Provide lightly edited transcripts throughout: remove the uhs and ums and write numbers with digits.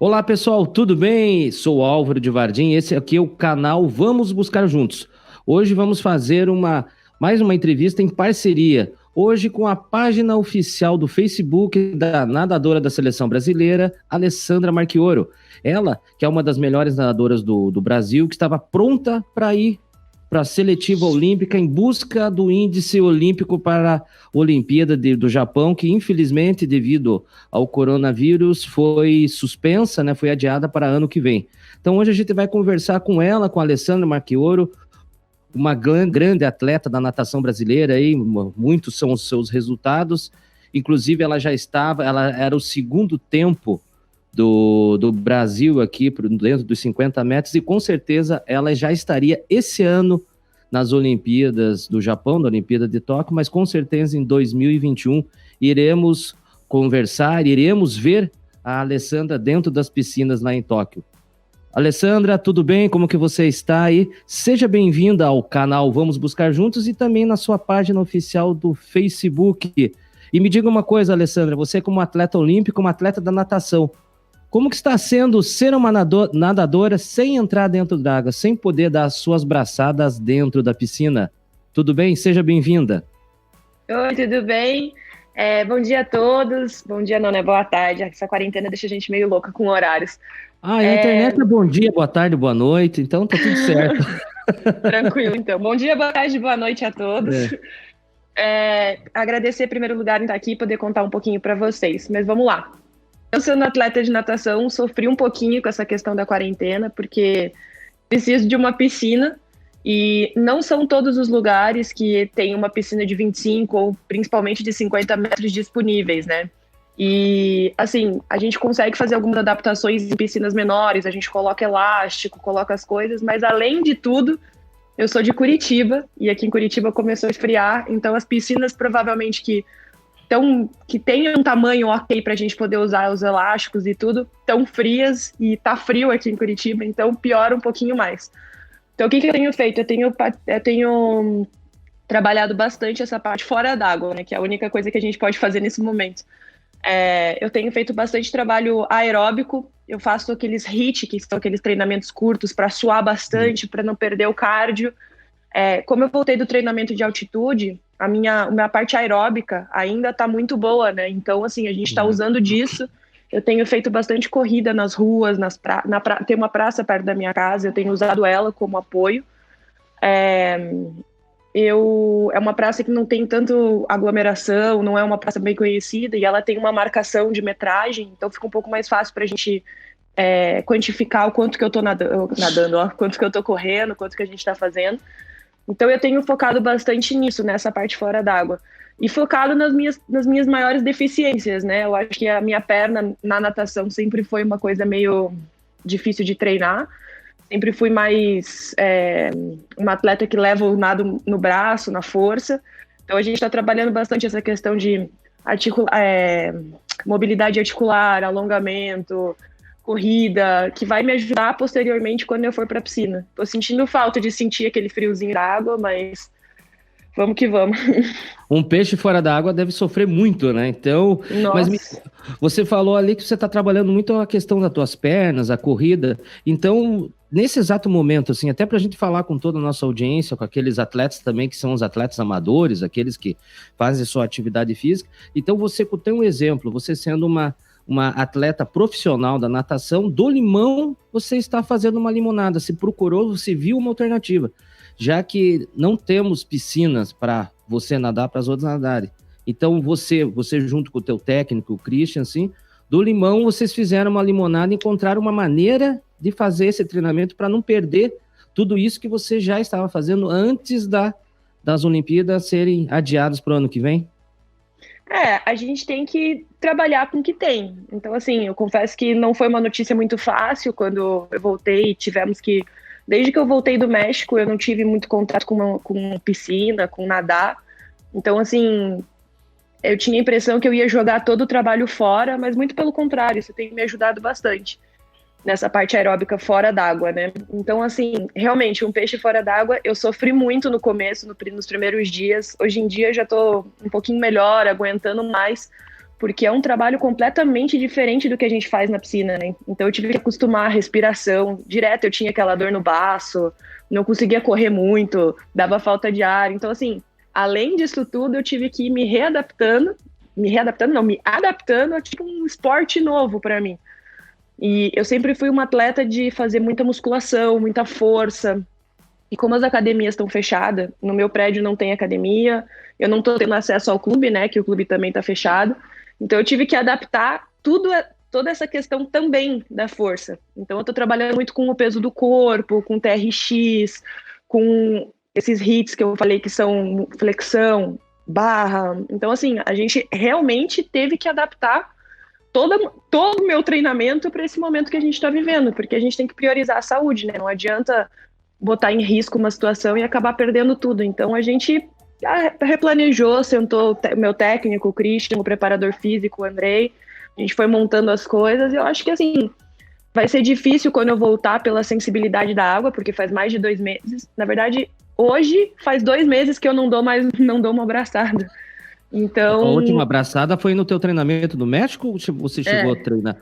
Olá pessoal, tudo bem? Sou Álvaro de Vardim, esse aqui é o canal Vamos Buscar Juntos. Hoje vamos fazer mais uma entrevista em parceria, hoje com a página oficial do Facebook da nadadora da Seleção Brasileira, Alessandra Marchioro. Ela, que é uma das melhores nadadoras do Brasil, que estava pronta para ir para a seletiva olímpica em busca do índice olímpico para a Olimpíada do Japão, que infelizmente, devido ao coronavírus, foi suspensa, né? Foi adiada para ano que vem. Então hoje a gente vai conversar com ela, com a Alessandra Marchioro, uma grande atleta da natação brasileira, aí, muitos são os seus resultados, inclusive ela era o segundo tempo do Brasil aqui dentro dos 50 metros, e com certeza ela já estaria esse ano nas Olimpíadas do Japão, na Olimpíada de Tóquio, mas com certeza em 2021 iremos conversar, iremos ver a Alessandra dentro das piscinas lá em Tóquio. Alessandra, tudo bem? Como que você está aí? Seja bem-vinda ao canal Vamos Buscar Juntos e também na sua página oficial do Facebook. E me diga uma coisa, Alessandra, você como atleta olímpico, uma atleta da natação, como que está sendo ser uma nadadora sem entrar dentro da água, sem poder dar as suas braçadas dentro da piscina? Tudo bem? Seja bem-vinda. Oi, tudo bem? Bom dia a todos. Bom dia não, né? Boa tarde. Essa quarentena deixa a gente meio louca com horários. A internet é bom dia, boa tarde, boa noite, então tá tudo certo. Tranquilo, então. Bom dia, boa tarde, boa noite a todos. Agradecer em primeiro lugar em estar aqui e poder contar um pouquinho para vocês. Mas vamos lá. Eu, sendo atleta de natação, sofri um pouquinho com essa questão da quarentena, porque preciso de uma piscina e não são todos os lugares que tem uma piscina de 25 ou principalmente de 50 metros disponíveis, né? E, assim, a gente consegue fazer algumas adaptações em piscinas menores, a gente coloca elástico, coloca as coisas, mas além de tudo, eu sou de Curitiba e aqui em Curitiba começou a esfriar, então as piscinas provavelmente que tenham um tamanho ok para a gente poder usar os elásticos e tudo, tão frias e tá frio aqui em Curitiba, então piora um pouquinho mais. Então o que eu tenho feito? Eu tenho trabalhado bastante essa parte fora d'água, né, que é a única coisa que a gente pode fazer nesse momento. Eu tenho feito bastante trabalho aeróbico, eu faço aqueles HIIT, que são aqueles treinamentos curtos para suar bastante, para não perder o cardio. Como eu voltei do treinamento de altitude, a minha parte aeróbica ainda está muito boa, né? Então, assim, a gente está usando disso. Eu tenho feito bastante corrida nas ruas, tem uma praça perto da minha casa, eu tenho usado ela como apoio. É uma praça que não tem tanto aglomeração, não é uma praça bem conhecida, e ela tem uma marcação de metragem, então fica um pouco mais fácil para a gente quantificar o quanto que eu estou nadando, ó, quanto que eu estou correndo, quanto que a gente está fazendo. Então eu tenho focado bastante nisso, nessa parte fora d'água. E focado nas minhas maiores deficiências, né? Eu acho que a minha perna na natação sempre foi uma coisa meio difícil de treinar. Sempre fui mais uma atleta que leva o nado no braço, na força. Então a gente está trabalhando bastante essa questão de mobilidade articular, alongamento, corrida, que vai me ajudar posteriormente quando eu for para a piscina. Tô sentindo falta de sentir aquele friozinho da água, mas vamos que vamos. Um peixe fora da água deve sofrer muito, né? Então, mas você falou ali que você está trabalhando muito a questão das tuas pernas, a corrida. Então, nesse exato momento, assim, até para a gente falar com toda a nossa audiência, com aqueles atletas também que são os atletas amadores, aqueles que fazem sua atividade física. Então, você tem um exemplo, você sendo uma atleta profissional da natação, do limão você está fazendo uma limonada, se procurou, você viu uma alternativa, já que não temos piscinas para você nadar, para as outras nadarem. Então você junto com o teu técnico, o Christian, assim, do limão vocês fizeram uma limonada, encontraram uma maneira de fazer esse treinamento para não perder tudo isso que você já estava fazendo antes das Olimpíadas serem adiadas para o ano que vem? A gente tem que trabalhar com o que tem. Então, assim, eu confesso que não foi uma notícia muito fácil quando eu voltei. Desde que eu voltei do México, eu não tive muito contato com piscina, com nadar. Então, assim, eu tinha a impressão que eu ia jogar todo o trabalho fora, mas muito pelo contrário, isso tem me ajudado bastante nessa parte aeróbica fora d'água, né? Então, assim, realmente, um peixe fora d'água, eu sofri muito no começo, nos primeiros dias. Hoje em dia, já tô um pouquinho melhor, aguentando mais, porque é um trabalho completamente diferente do que a gente faz na piscina, né? Então eu tive que acostumar a respiração, direto eu tinha aquela dor no baço, não conseguia correr muito, dava falta de ar. Então, assim, além disso tudo, eu tive que ir me adaptando a tipo um esporte novo para mim. E eu sempre fui uma atleta de fazer muita musculação, muita força. E como as academias estão fechadas, no meu prédio não tem academia, eu não estou tendo acesso ao clube, né, que o clube também está fechado. Então eu tive que adaptar toda essa questão também da força. Então eu estou trabalhando muito com o peso do corpo, com TRX, com esses hits que eu falei que são flexão, barra. Então assim, a gente realmente teve que adaptar todo o meu treinamento para esse momento que a gente está vivendo, porque a gente tem que priorizar a saúde, né? Não adianta botar em risco uma situação e acabar perdendo tudo. Então a gente replanejou, sentou o meu técnico, o Christian, o preparador físico, o Andrei, a gente foi montando as coisas e eu acho que assim, vai ser difícil quando eu voltar pela sensibilidade da água, porque faz mais de 2 meses. Na verdade, hoje faz 2 meses que eu não dou uma abraçada. Então... A última abraçada foi no teu treinamento no México ou você chegou a treinar?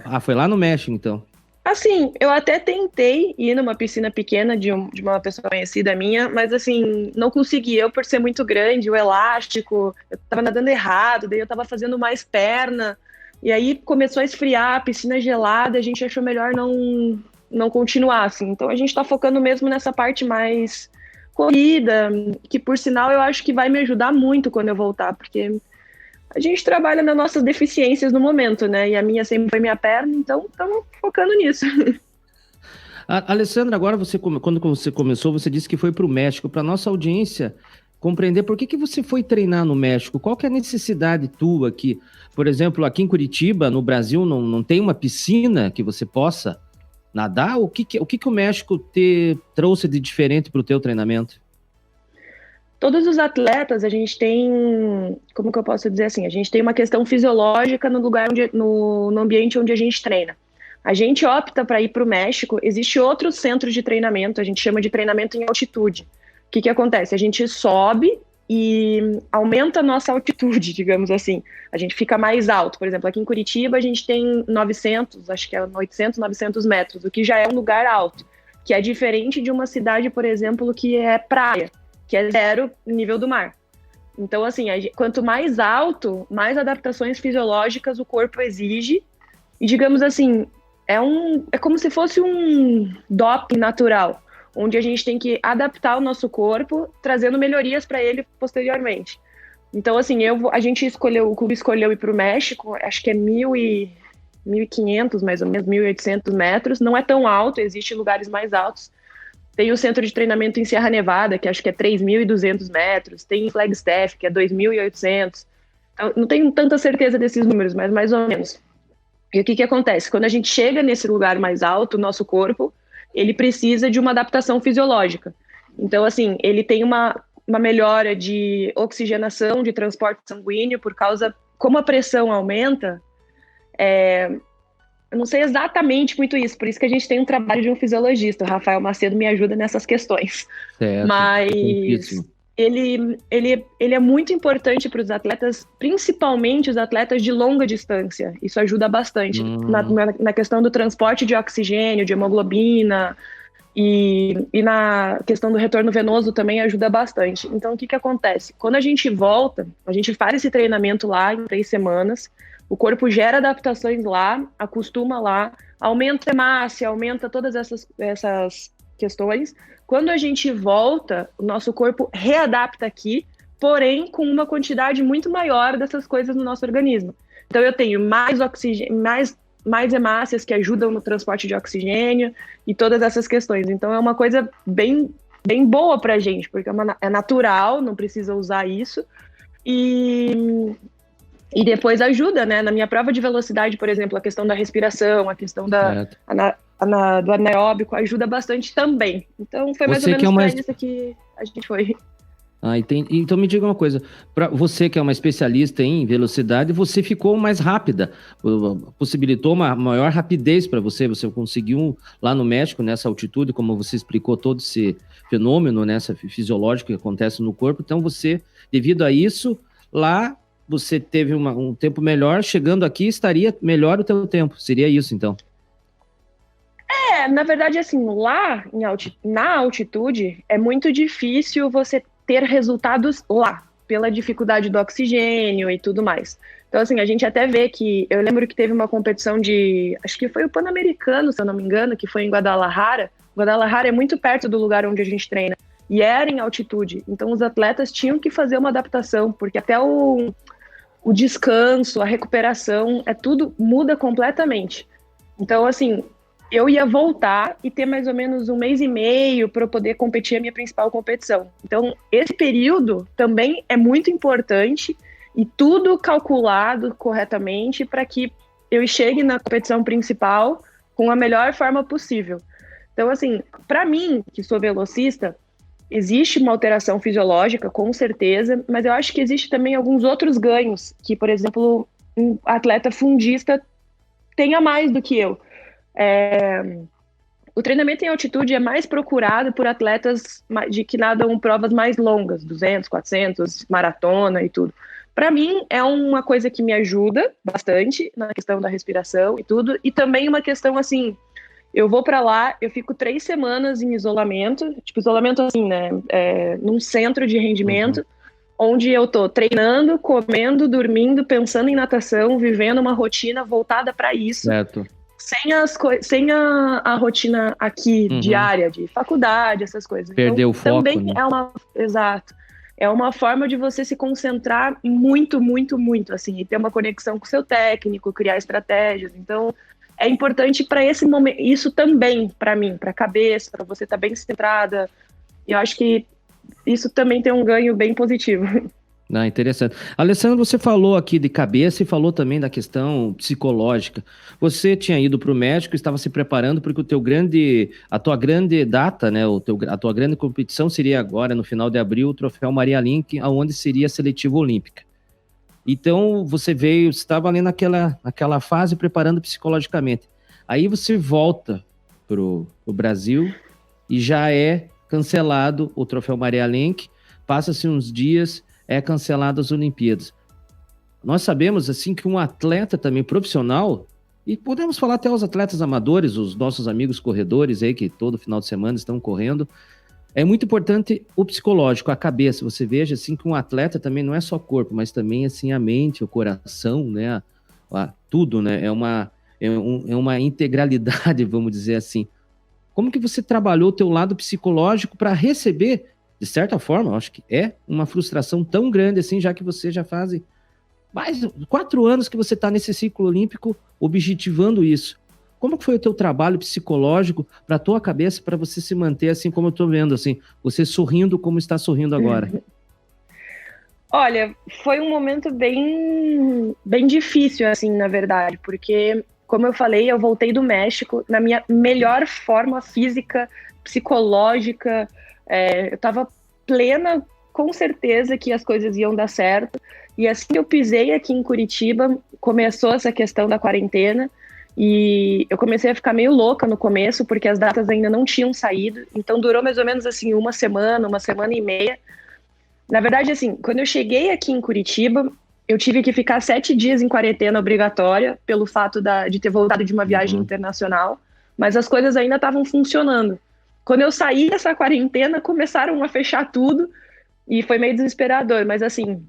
Ah, foi lá no México, então. Assim, eu até tentei ir numa piscina pequena de uma pessoa conhecida minha, mas assim, não consegui. Eu, por ser muito grande, o elástico, eu tava nadando errado, daí eu tava fazendo mais perna, e aí começou a esfriar, a piscina gelada, a gente achou melhor não continuar, assim. Então a gente tá focando mesmo nessa parte mais corrida, que por sinal eu acho que vai me ajudar muito quando eu voltar, porque a gente trabalha nas nossas deficiências no momento, né? E a minha sempre foi minha perna, então estamos focando nisso. Alessandra, agora quando você começou, você disse que foi para o México. Para nossa audiência compreender por que você foi treinar no México, qual que é a necessidade tua aqui? Por exemplo, aqui em Curitiba, no Brasil, não tem uma piscina que você possa nadar? O que o México trouxe de diferente para o teu treinamento? Todos os atletas, a gente tem, como que eu posso dizer assim, a gente tem uma questão fisiológica no lugar no ambiente onde a gente treina. A gente opta para ir para o México, existe outro centro de treinamento, a gente chama de treinamento em altitude. O que acontece? A gente sobe e aumenta a nossa altitude, digamos assim. A gente fica mais alto. Por exemplo, aqui em Curitiba a gente tem 900, acho que é 800, 900 metros, o que já é um lugar alto, que é diferente de uma cidade, por exemplo, que é praia, que é 0 nível do mar. Então, assim, quanto mais alto, mais adaptações fisiológicas o corpo exige. E, digamos assim, é como se fosse um doping natural, onde a gente tem que adaptar o nosso corpo, trazendo melhorias para ele posteriormente. Então, assim, o clube escolheu ir para o México, acho que é 1.500, mais ou menos, 1.800 metros. Não é tão alto, existem lugares mais altos. Tem o centro de treinamento em Sierra Nevada, que acho que é 3.200 metros. Tem em Flagstaff, que é 2.800. Então, não tenho tanta certeza desses números, mas mais ou menos. E o que acontece? Quando a gente chega nesse lugar mais alto, o nosso corpo, ele precisa de uma adaptação fisiológica. Então, assim, ele tem uma melhora de oxigenação, de transporte sanguíneo, como a pressão aumenta, eu não sei exatamente muito isso, por isso que a gente tem um trabalho de um fisiologista. O Rafael Macedo me ajuda nessas questões. Certo. Mas ele é muito importante para os atletas, principalmente os atletas de longa distância. Isso ajuda bastante na questão do transporte de oxigênio, de hemoglobina, e na questão do retorno venoso também ajuda bastante. Então, o que acontece? Quando a gente volta, a gente faz esse treinamento lá em 3 semanas, o corpo gera adaptações lá, acostuma lá, aumenta a hemácia, aumenta todas essas questões. Quando a gente volta, o nosso corpo readapta aqui, porém com uma quantidade muito maior dessas coisas no nosso organismo. Então eu tenho mais oxigênio, mais hemácias que ajudam no transporte de oxigênio e todas essas questões. Então é uma coisa bem, bem boa pra gente, porque é natural, não precisa usar isso. E depois ajuda, né? Na minha prova de velocidade, por exemplo, a questão da respiração, a questão do anaeróbico ajuda bastante também. Então foi mais ou menos para isso que a gente foi. Então me diga uma coisa, para você que é uma especialista em velocidade, você ficou mais rápida, possibilitou uma maior rapidez para você conseguiu lá no México, nessa altitude, como você explicou, todo esse fenômeno, né, fisiológico que acontece no corpo, então você, devido a isso, lá você teve um tempo melhor, chegando aqui estaria melhor o teu tempo. Seria isso, então? Na verdade, assim, lá na altitude é muito difícil você ter resultados lá, pela dificuldade do oxigênio e tudo mais. Então, assim, a gente até vê que, eu lembro que teve uma competição acho que foi o Pan-Americano, se eu não me engano, que foi em Guadalajara. Guadalajara é muito perto do lugar onde a gente treina, e era em altitude. Então, os atletas tinham que fazer uma adaptação, porque até o descanso, a recuperação, tudo muda completamente. Então, assim, eu ia voltar e ter mais ou menos 1 mês e meio para eu poder competir a minha principal competição. Então, esse período também é muito importante e tudo calculado corretamente para que eu chegue na competição principal com a melhor forma possível. Então, assim, para mim, que sou velocista, existe uma alteração fisiológica, com certeza, mas eu acho que existe também alguns outros ganhos que, por exemplo, um atleta fundista tenha mais do que eu. O treinamento em altitude é mais procurado por atletas que nadam provas mais longas, 200, 400, maratona e tudo. Para mim, é uma coisa que me ajuda bastante na questão da respiração e tudo, e também uma questão assim, eu vou para lá, eu fico 3 semanas em isolamento, tipo isolamento assim, né, num centro de rendimento, onde eu tô treinando, comendo, dormindo, pensando em natação, vivendo uma rotina voltada para isso. Certo. Sem a rotina aqui diária de faculdade, essas coisas. Perder então, o foco, também né? Exato. É uma forma de você se concentrar muito, muito, muito, assim, e ter uma conexão com o seu técnico, criar estratégias. Então, é importante para esse momento, isso também, para mim, para a cabeça, para você estar bem centrada. E eu acho que isso também tem um ganho bem positivo. Interessante. Alessandro, você falou aqui de cabeça e falou também da questão psicológica. Você tinha ido para o México, estava se preparando porque a tua grande data, né, a tua grande competição seria agora, no final de abril, o Troféu Maria Lenk, onde seria a seletiva olímpica. Então, você estava ali naquela fase preparando psicologicamente. Aí você volta para o Brasil e já é cancelado o Troféu Maria Lenk, passa-se uns dias, é cancelado as Olimpíadas. Nós sabemos, assim, que um atleta também profissional, e podemos falar até os atletas amadores, os nossos amigos corredores aí, que todo final de semana estão correndo, é muito importante o psicológico, a cabeça. Você veja, assim, que um atleta também não é só corpo, mas também, assim, a mente, o coração, né? Tudo, né? É uma integralidade, vamos dizer assim. Como que você trabalhou o teu lado psicológico para receber, de certa forma, acho que é uma frustração tão grande assim, já que você já faz mais 4 anos que você está nesse ciclo olímpico objetivando isso. Como que foi o teu trabalho psicológico para a tua cabeça, para você se manter assim como eu estou vendo, assim, você sorrindo como está sorrindo agora? Olha, foi um momento bem, bem difícil, assim, na verdade, porque, como eu falei, eu voltei do México na minha melhor forma física, psicológica. Eu estava plena, com certeza que as coisas iam dar certo. E assim que eu pisei aqui em Curitiba, começou essa questão da quarentena. E eu comecei a ficar meio louca no começo, porque as datas ainda não tinham saído. Então durou mais ou menos assim 1 semana, 1 semana e meia. Na verdade, assim, quando eu cheguei aqui em Curitiba, eu tive que ficar 7 dias em quarentena obrigatória, pelo fato de ter voltado de uma viagem internacional. Mas as coisas ainda estavam funcionando. Quando eu saí dessa quarentena, começaram a fechar tudo e foi meio desesperador. Mas assim,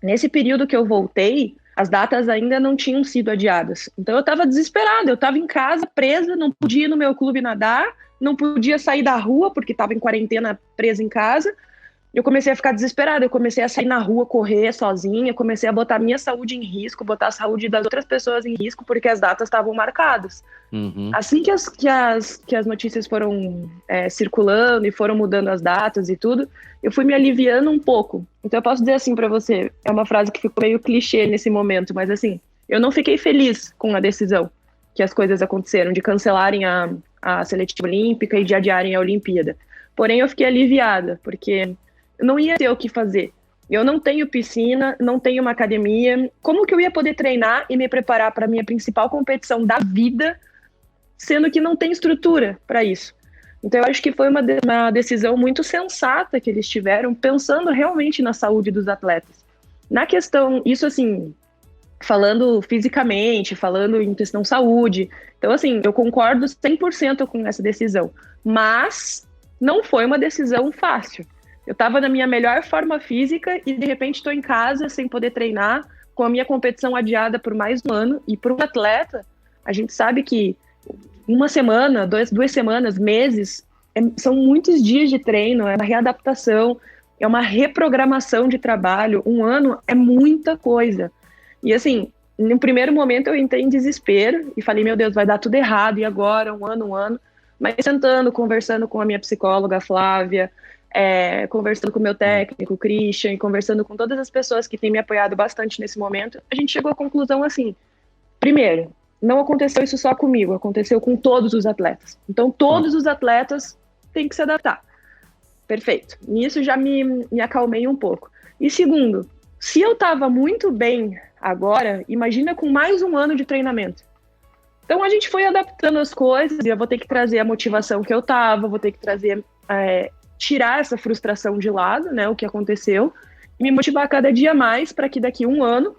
nesse período que eu voltei, as datas ainda não tinham sido adiadas. Então eu estava desesperada, eu estava em casa, presa, não podia ir no meu clube nadar, não podia sair da rua, porque estava em quarentena, presa em casa. Eu comecei a ficar desesperada, eu comecei a sair na rua, correr sozinha, comecei a botar minha saúde em risco, botar a saúde das outras pessoas em risco, porque as datas estavam marcadas. Assim que as notícias foram circulando e foram mudando as datas e tudo, eu fui me aliviando um pouco. Então eu posso dizer assim pra você, é uma frase que ficou meio clichê nesse momento, mas assim, eu não fiquei feliz com a decisão que as coisas aconteceram, de cancelarem a seletiva olímpica e de adiarem a Olimpíada. Porém, eu fiquei aliviada, porque eu não ia ter o que fazer. Eu não tenho piscina, não tenho uma academia. Como que eu ia poder treinar e me preparar para a minha principal competição da vida, sendo que não tem estrutura para isso? Então, eu acho que foi uma decisão muito sensata que eles tiveram, pensando realmente na saúde dos atletas. Na questão, isso assim, falando fisicamente, falando em questão saúde. Então, assim, eu concordo 100% com essa decisão. Mas não foi uma decisão fácil. Eu estava na minha melhor forma física e, de repente, estou em casa sem poder treinar, com a minha competição adiada por mais um ano. E para um atleta, a gente sabe que uma semana, duas semanas, meses, são muitos dias de treino, é uma readaptação, é uma reprogramação de trabalho. Um ano é muita coisa. E assim, no primeiro momento eu entrei em desespero e falei, meu Deus, vai dar tudo errado, e agora? Um ano. Mas sentando, conversando com a minha psicóloga, Flávia, conversando com o meu técnico, o Christian, e conversando com todas as pessoas que têm me apoiado bastante nesse momento, a gente chegou à conclusão assim, primeiro, não aconteceu isso só comigo, aconteceu com todos os atletas. Então, todos os atletas têm que se adaptar. Perfeito. Nisso já me acalmei um pouco. E segundo, se eu estava muito bem agora, imagina com mais um ano de treinamento. Então a gente foi adaptando as coisas, e eu vou ter que trazer a motivação que eu tava, vou ter que trazer, tirar essa frustração de lado, né, o que aconteceu, e me motivar cada dia mais para que daqui a um ano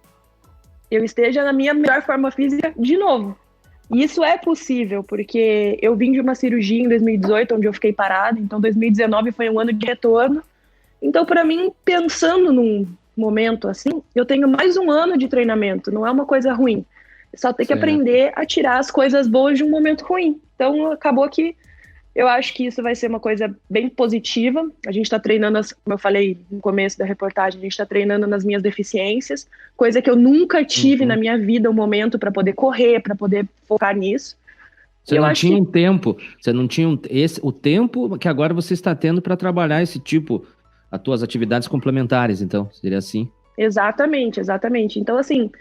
eu esteja na minha melhor forma física de novo. E isso é possível, porque eu vim de uma cirurgia em 2018, onde eu fiquei parada, então 2019 foi um ano de retorno. Então, para mim, pensando num momento assim, eu tenho mais um ano de treinamento, não é uma coisa ruim. Só tem que aprender a tirar as coisas boas de um momento ruim. Então, acabou que eu acho que isso vai ser uma coisa bem positiva. A gente está treinando, como eu falei no começo da reportagem, a gente está treinando nas minhas deficiências, coisa que eu nunca tive na minha vida, um momento para poder correr, para poder focar nisso. Você não tinha um tempo, você não tinha o tempo que agora você está tendo para trabalhar esse tipo, as tuas atividades complementares, então, seria assim? Exatamente. Então, assim,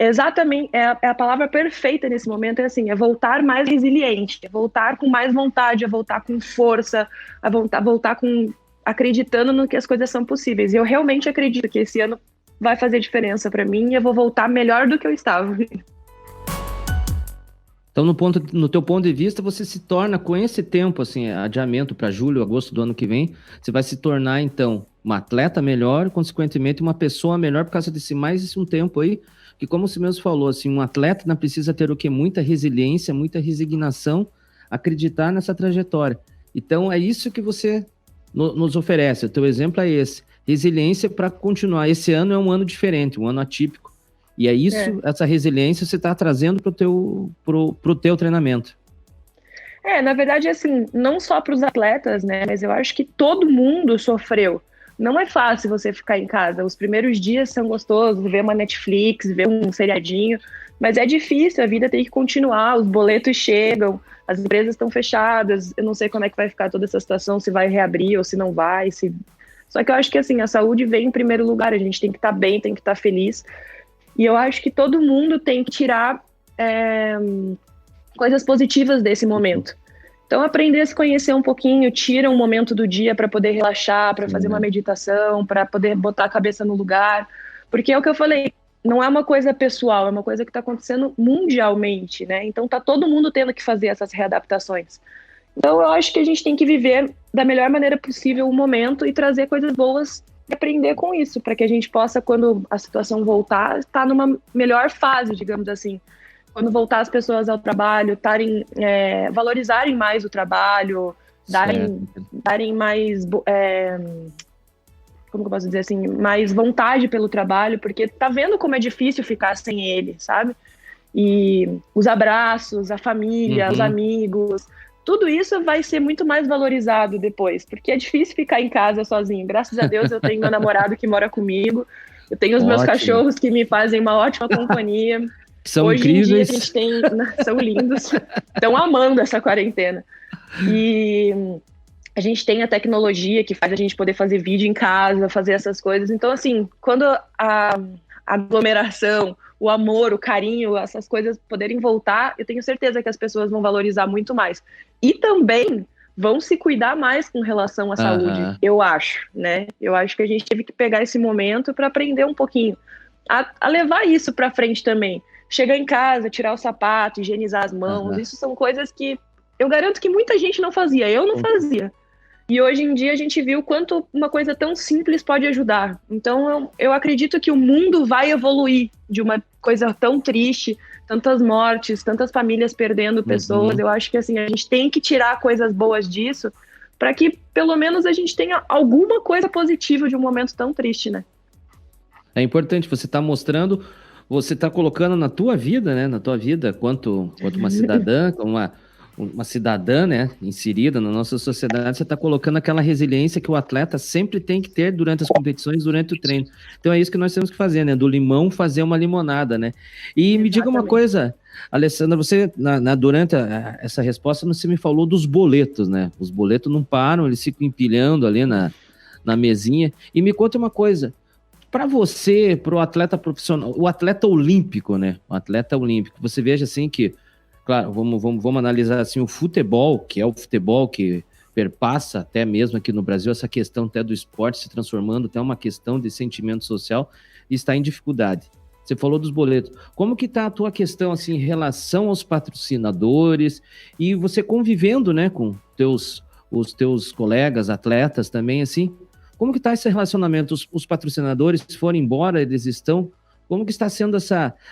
exatamente, é a palavra perfeita nesse momento, é assim, é voltar mais resiliente, é voltar com mais vontade, é voltar com força, é voltar com, acreditando no que as coisas são possíveis. E eu realmente acredito que esse ano vai fazer diferença para mim e eu vou voltar melhor do que eu estava. Então, no teu ponto de vista, você se torna, com esse tempo, assim, adiamento para julho, agosto do ano que vem, você vai se tornar, então, uma atleta melhor, consequentemente, uma pessoa melhor por causa desse mais um tempo aí, que como você mesmo falou, assim, um atleta não precisa ter o quê? Muita resiliência, muita resignação, acreditar nessa trajetória. Então, é isso que você nos oferece. O teu exemplo é esse. Resiliência para continuar. Esse ano é um ano diferente, um ano atípico. E é isso, essa resiliência você está trazendo pro teu treinamento. Na verdade, assim, não só para os atletas, né? Mas eu acho que todo mundo sofreu. Não é fácil você ficar em casa. Os primeiros dias são gostosos, ver uma Netflix, ver um seriadinho, mas é difícil, a vida tem que continuar, os boletos chegam, as empresas estão fechadas, eu não sei como é que vai ficar toda essa situação, se vai reabrir ou se não vai. Só que eu acho que, assim, a saúde vem em primeiro lugar, a gente tem que estar bem, tem que estar feliz. E eu acho que todo mundo tem que tirar coisas positivas desse momento. Então, aprender a se conhecer um pouquinho, tira um momento do dia para poder relaxar, para fazer uma meditação, para poder botar a cabeça no lugar. Porque é o que eu falei, não é uma coisa pessoal, é uma coisa que está acontecendo mundialmente, né? Então, tá todo mundo tendo que fazer essas readaptações. Então, eu acho que a gente tem que viver da melhor maneira possível o momento e trazer coisas boas e aprender com isso, para que a gente possa, quando a situação voltar, estar numa melhor fase, digamos assim. Quando voltar as pessoas ao trabalho, valorizarem mais o trabalho, darem mais, como que eu posso dizer assim, mais vontade pelo trabalho, porque tá vendo como é difícil ficar sem ele, sabe? E os abraços, a família, os amigos, tudo isso vai ser muito mais valorizado depois, porque é difícil ficar em casa sozinho. Graças a Deus eu tenho meu namorado que mora comigo, eu tenho os meus cachorros que me fazem uma ótima companhia. São Hoje incríveis. em dia a gente tem, são lindos, estão amando essa quarentena. E a gente tem a tecnologia que faz a gente poder fazer vídeo em casa, fazer essas coisas. Então, assim, quando a aglomeração, o amor, o carinho, essas coisas poderem voltar, eu tenho certeza que as pessoas vão valorizar muito mais. E também vão se cuidar mais com relação à saúde, eu acho, né? Eu acho que a gente teve que pegar esse momento para aprender um pouquinho a levar isso para frente também. Chegar em casa, tirar o sapato, higienizar as mãos, isso são coisas que eu garanto que muita gente não fazia, eu não fazia. E hoje em dia a gente viu quanto uma coisa tão simples pode ajudar. Então eu acredito que o mundo vai evoluir de uma coisa tão triste, tantas mortes, tantas famílias perdendo pessoas. Uhum. Eu acho que assim, a gente tem que tirar coisas boas disso para que pelo menos a gente tenha alguma coisa positiva de um momento tão triste, né? É importante, você está mostrando, você está colocando na tua vida, né? Na tua vida, quanto uma cidadã, como uma cidadã, né? Inserida na nossa sociedade, você está colocando aquela resiliência que o atleta sempre tem que ter durante as competições, durante o treino. Então é isso que nós temos que fazer, né? Do limão fazer uma limonada, né? E me diga uma Exatamente. coisa, Alessandra, você, durante essa resposta, você me falou dos boletos, né? Os boletos não param, eles ficam empilhando ali na mesinha. E me conta uma coisa. Para você, para o atleta profissional, o atleta olímpico, né? O atleta olímpico, você veja assim que, claro, vamos analisar assim o futebol, que é o futebol que perpassa até mesmo aqui no Brasil, essa questão até do esporte se transformando até uma questão de sentimento social e está em dificuldade. Você falou dos boletos. Como que está a tua questão assim em relação aos patrocinadores e você convivendo, né, com os teus colegas atletas também assim? Como que está esse relacionamento? Os patrocinadores foram embora, eles estão... Como que está sendo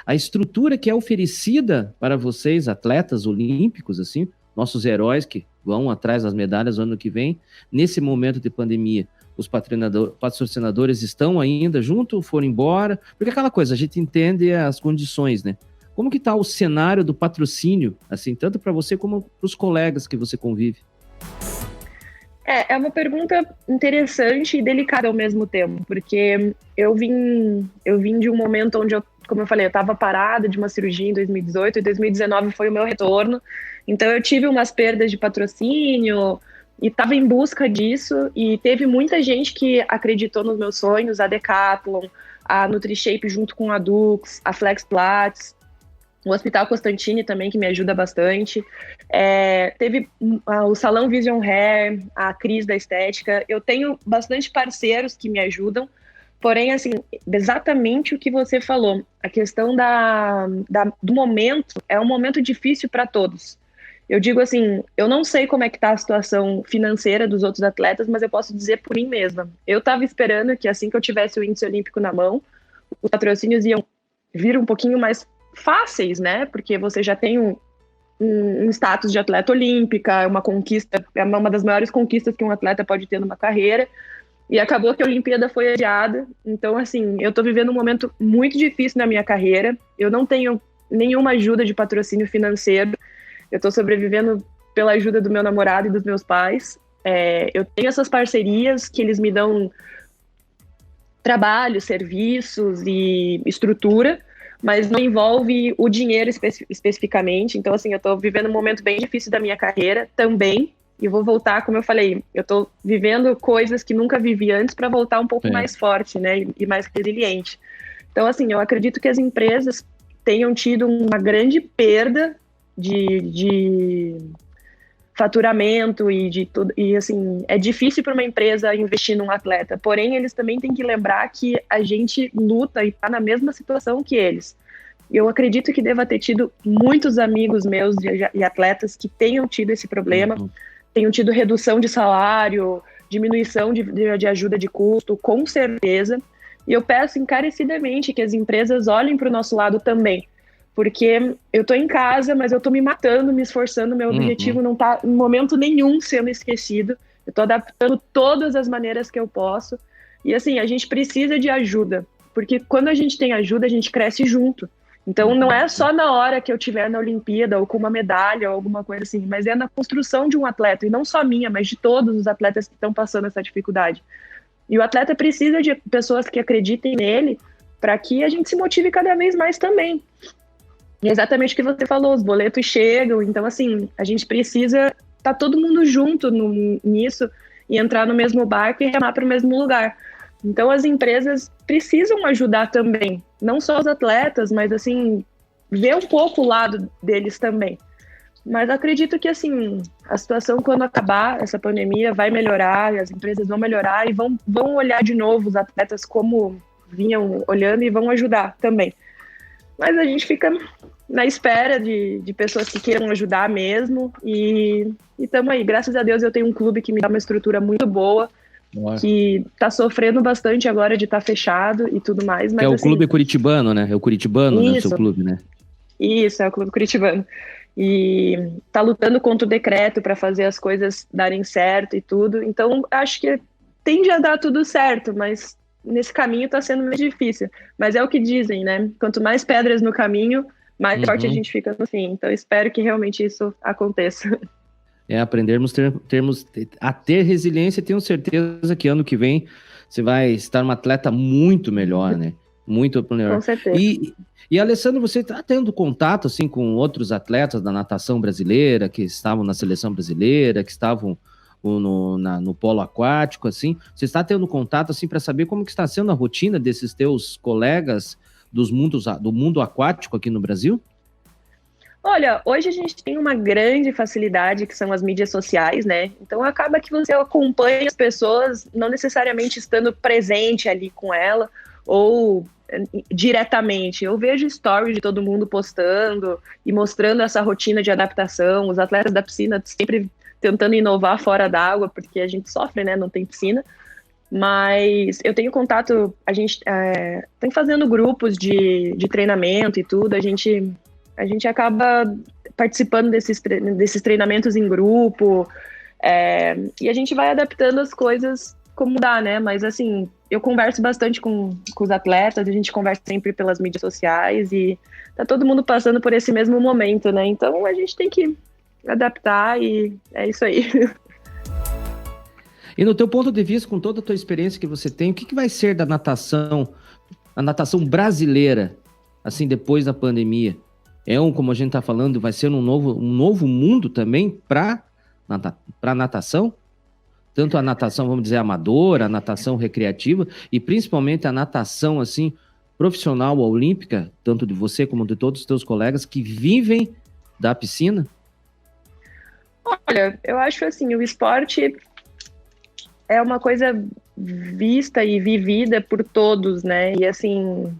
a estrutura que é oferecida para vocês, atletas olímpicos, assim, nossos heróis que vão atrás das medalhas no ano que vem, nesse momento de pandemia? Os patrocinadores estão ainda junto, foram embora? Porque aquela coisa, a gente entende as condições, né? Como que está o cenário do patrocínio, assim, tanto para você como para os colegas que você convive? É uma pergunta interessante e delicada ao mesmo tempo, porque eu vim de um momento onde como eu falei, eu estava parada de uma cirurgia em 2018 e 2019 foi o meu retorno. Então eu tive umas perdas de patrocínio e estava em busca disso e teve muita gente que acreditou nos meus sonhos, a Decathlon, a NutriShape junto com a Dux, a Flex Pilates, o Hospital Constantini também, que me ajuda bastante. Teve o Salão Vision Hair, a Cris da Estética. Eu tenho bastante parceiros que me ajudam. Porém, assim, exatamente o que você falou. A questão do momento é um momento difícil para todos. Eu digo assim, eu não sei como é que está a situação financeira dos outros atletas, mas eu posso dizer por mim mesma. Eu estava esperando que assim que eu tivesse o índice olímpico na mão, os patrocínios iam vir um pouquinho mais fáceis, né? Porque você já tem um status de atleta olímpica, uma conquista, é uma das maiores conquistas que um atleta pode ter numa carreira. E acabou que a Olimpíada foi adiada. Então, assim, eu tô vivendo um momento muito difícil na minha carreira. Eu não tenho nenhuma ajuda de patrocínio financeiro. Eu tô sobrevivendo pela ajuda do meu namorado e dos meus pais. Eu tenho essas parcerias que eles me dão trabalho, serviços e estrutura, mas não envolve o dinheiro especificamente. Então, assim, eu tô vivendo um momento bem difícil da minha carreira também. E vou voltar, como eu falei, eu tô vivendo coisas que nunca vivi antes para voltar um pouco mais forte, né? E mais resiliente. Então, assim, eu acredito que as empresas tenham tido uma grande perda de faturamento e de tudo. E, assim, é difícil para uma empresa investir num atleta. Porém, eles também têm que lembrar que a gente luta e está na mesma situação que eles. Eu acredito que deva ter tido muitos amigos meus e atletas que tenham tido esse problema, tenham tido redução de salário, diminuição de ajuda de custo, com certeza. E eu peço encarecidamente que as empresas olhem para o nosso lado também. Porque eu estou em casa, mas eu estou me matando, me esforçando, meu objetivo não está em momento nenhum sendo esquecido. Eu estou adaptando todas as maneiras que eu posso. E assim, a gente precisa de ajuda, porque quando a gente tem ajuda, a gente cresce junto. Então, não é só na hora que eu estiver na Olimpíada ou com uma medalha ou alguma coisa assim, mas é na construção de um atleta, e não só minha, mas de todos os atletas que estão passando essa dificuldade. E o atleta precisa de pessoas que acreditem nele para que a gente se motive cada vez mais também. E é exatamente o que você falou, os boletos chegam, então assim, a gente precisa estar todo mundo junto nisso e entrar no mesmo barco e remar para o mesmo lugar. Então as empresas precisam ajudar também, não só os atletas, mas assim, ver um pouco o lado deles também. Mas acredito que assim, a situação quando acabar essa pandemia vai melhorar, e as empresas vão melhorar e vão olhar de novo os atletas como vinham olhando e vão ajudar também. Mas a gente fica na espera de pessoas que queiram ajudar mesmo, e estamos aí. Graças a Deus eu tenho um clube que me dá uma estrutura muito boa, que está sofrendo bastante agora de estar fechado e tudo mais. Mas, é o assim, clube curitibano, né? É o curitibano, né? O seu clube, né? Isso, é o clube curitibano. E tá lutando contra o decreto para fazer as coisas darem certo e tudo. Então, acho que tende a dar tudo certo, mas nesse caminho está sendo mais difícil. Mas é o que dizem, né? Quanto mais pedras no caminho, mais forte a gente fica no fim. Então, espero que realmente isso aconteça. Aprendermos a ter resiliência, e tenho certeza que ano que vem você vai estar um atleta muito melhor, né? Muito melhor. Com certeza. E Alessandro, você está tendo contato assim com outros atletas da natação brasileira, que estavam na seleção brasileira, que estavam no polo aquático, assim? Você está tendo contato assim para saber como que está sendo a rotina desses teus colegas do mundo aquático aqui no Brasil? Olha, hoje a gente tem uma grande facilidade que são as mídias sociais, né? Então acaba que você acompanha as pessoas, não necessariamente estando presente ali com ela ou diretamente. Eu vejo stories de todo mundo postando e mostrando essa rotina de adaptação, os atletas da piscina sempre tentando inovar fora d'água, porque a gente sofre, né? Não tem piscina. Mas eu tenho contato, a gente tem fazendo grupos de treinamento e tudo, a gente acaba participando desses treinamentos em grupo, e a gente vai adaptando as coisas como dá, né? Mas, assim, eu converso bastante com os atletas, a gente conversa sempre pelas mídias sociais e tá todo mundo passando por esse mesmo momento, né? Então, a gente tem que adaptar e é isso aí. E no teu ponto de vista, com toda a tua experiência que você tem, o que vai ser da natação, a natação brasileira, assim, depois da pandemia? Como a gente está falando, vai ser um novo mundo também para a natação? Tanto a natação, vamos dizer, amadora, a natação recreativa e principalmente a natação, assim, profissional, olímpica, tanto de você como de todos os teus colegas que vivem da piscina? Olha, eu acho assim, o esporte é uma coisa vista e vivida por todos, né? E assim,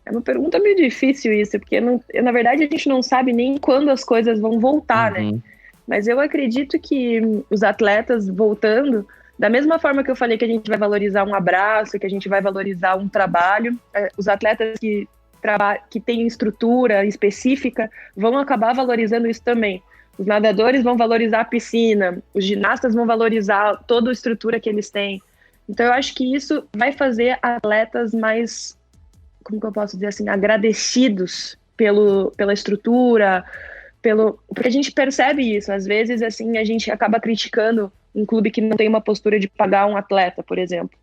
é uma pergunta meio difícil isso, porque na verdade a gente não sabe nem quando as coisas vão voltar, né? Mas eu acredito que os atletas voltando, da mesma forma que eu falei que a gente vai valorizar um abraço, que a gente vai valorizar um trabalho, os atletas que têm estrutura específica vão acabar valorizando isso também. Os nadadores vão valorizar a piscina, os ginastas vão valorizar toda a estrutura que eles têm. Então eu acho que isso vai fazer atletas mais, como que eu posso dizer assim, agradecidos pela estrutura, porque a gente percebe isso. Às vezes, assim, a gente acaba criticando um clube que não tem uma postura de pagar um atleta, por exemplo.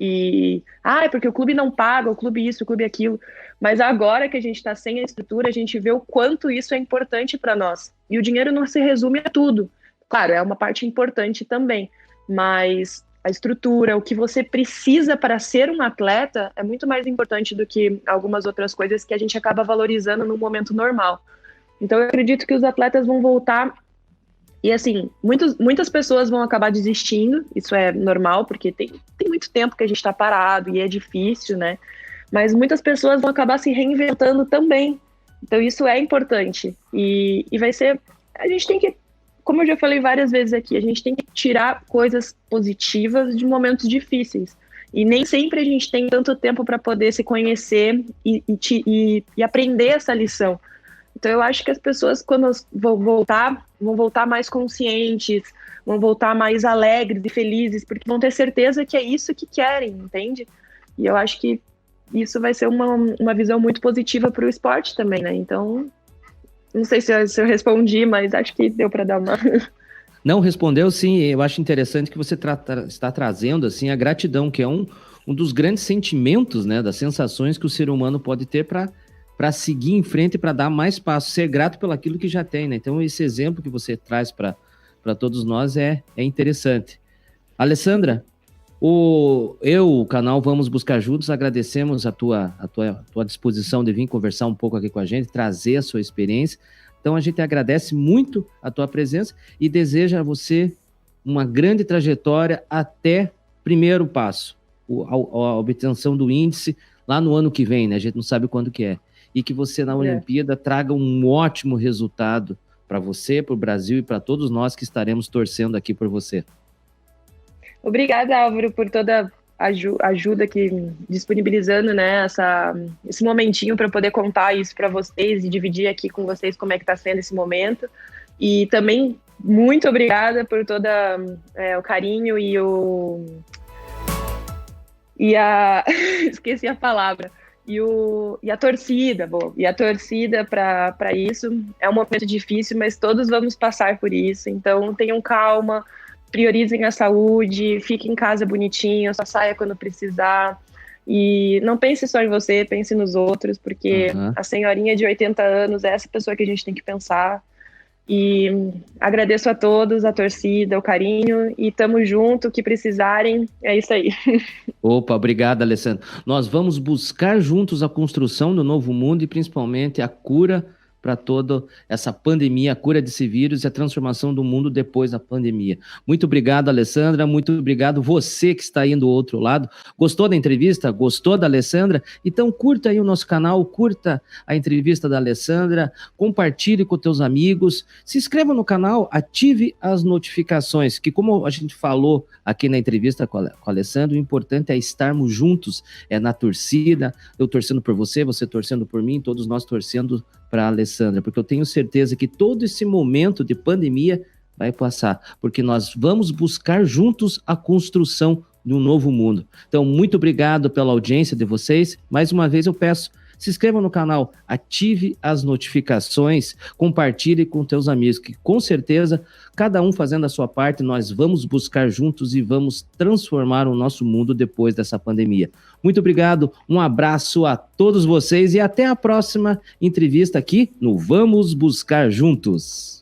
É porque o clube não paga, o clube isso, o clube aquilo. Mas agora que a gente está sem a estrutura, a gente vê o quanto isso é importante para nós. E o dinheiro não se resume a tudo. Claro, é uma parte importante também, mas a estrutura, o que você precisa para ser um atleta é muito mais importante do que algumas outras coisas que a gente acaba valorizando no momento normal. Então, eu acredito que os atletas vão voltar e, assim, muitas pessoas vão acabar desistindo, isso é normal, porque tem muito tempo que a gente está parado e é difícil, né? Mas muitas pessoas vão acabar se reinventando também. Então, isso é importante. E vai ser... A gente tem que, como eu já falei várias vezes aqui, a gente tem que tirar coisas positivas de momentos difíceis. E nem sempre a gente tem tanto tempo para poder se conhecer e aprender essa lição. Então, eu acho que as pessoas, quando vão voltar mais conscientes, vão voltar mais alegres e felizes, porque vão ter certeza que é isso que querem, entende? E eu acho que isso vai ser uma visão muito positiva para o esporte também, né? Então, não sei se eu respondi, mas acho que deu para dar uma... Não, respondeu sim. Eu acho interessante que você está trazendo assim, a gratidão, que é um dos grandes sentimentos, né, das sensações que o ser humano pode ter para seguir em frente e para dar mais passos, ser grato pelo aquilo que já tem, né? Então, esse exemplo que você traz para todos nós é interessante. Alessandra, o canal Vamos Buscar Juntos, agradecemos a tua disposição de vir conversar um pouco aqui com a gente, trazer a sua experiência. Então, a gente agradece muito a tua presença e deseja a você uma grande trajetória até primeiro passo, a obtenção do índice lá no ano que vem, né? A gente não sabe quando que é. e que você na Olimpíada traga um ótimo resultado para você, para o Brasil e para todos nós que estaremos torcendo aqui por você. Obrigada, Álvaro, por toda a ajuda que disponibilizando, né, esse momentinho para poder contar isso para vocês e dividir aqui com vocês como é que está sendo esse momento. E também muito obrigada por todo o carinho esqueci a palavra. E a torcida, e a torcida para isso. É um momento difícil, mas todos vamos passar por isso. Então, tenham calma, priorizem a saúde, fiquem em casa bonitinho, só saia quando precisar. E não pense só em você, pense nos outros, porque a senhorinha de 80 anos é essa pessoa que a gente tem que pensar. E agradeço a todos, a torcida, o carinho, e tamo junto, o que precisarem, é isso aí. Opa, obrigado, Alessandra. Nós vamos buscar juntos a construção do novo mundo e principalmente a cura para toda essa pandemia, a cura desse vírus e a transformação do mundo depois da pandemia. Muito obrigado, Alessandra, muito obrigado você que está aí do outro lado. Gostou da entrevista? Gostou da Alessandra? Então curta aí o nosso canal, curta a entrevista da Alessandra, compartilhe com teus amigos, se inscreva no canal, ative as notificações, que como a gente falou aqui na entrevista com a Alessandra, o importante é estarmos juntos, na torcida, eu torcendo por você, você torcendo por mim, todos nós torcendo para a Alessandra, porque eu tenho certeza que todo esse momento de pandemia vai passar, porque nós vamos buscar juntos a construção de um novo mundo. Então, muito obrigado pela audiência de vocês. Mais uma vez eu peço, se inscreva no canal, ative as notificações, compartilhe com teus amigos, que com certeza, cada um fazendo a sua parte, nós vamos buscar juntos e vamos transformar o nosso mundo depois dessa pandemia. Muito obrigado, um abraço a todos vocês e até a próxima entrevista aqui no Vamos Buscar Juntos.